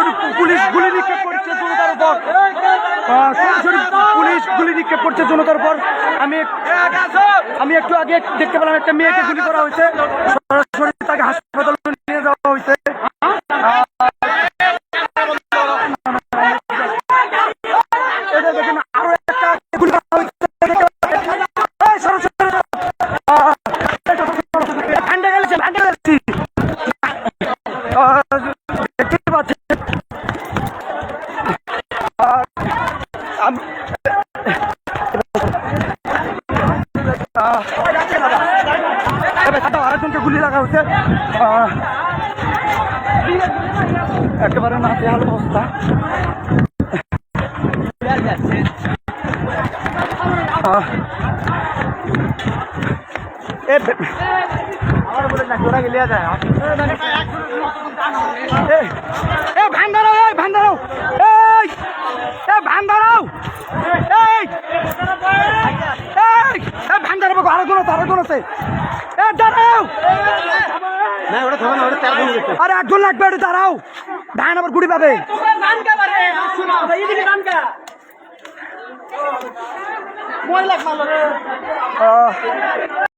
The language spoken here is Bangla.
সরাসরি পুলিশ গুলি নিক্ষেপ করছে জনতার উপর, সরাসরি পুলিশ গুলি নিক্ষেপ করছে জনতার উপর। আমি একটু আগে দেখতে পেলাম একটা মেয়েকে গুলি করা হয়েছে, সরাসরি তাকে হাসপাতালে নিয়ে যাওয়া হয়েছে। আরো একটা গুলি করা হয়েছে, দেখতে পাচ্ছি। আরেকজনকে গুলি লাগা হয়েছে, একেবারে নাজেহাল অবস্থা। আরে একজন লাগবে, একটু দাঁড়াও, ধান আবার গুড়ি পাবে।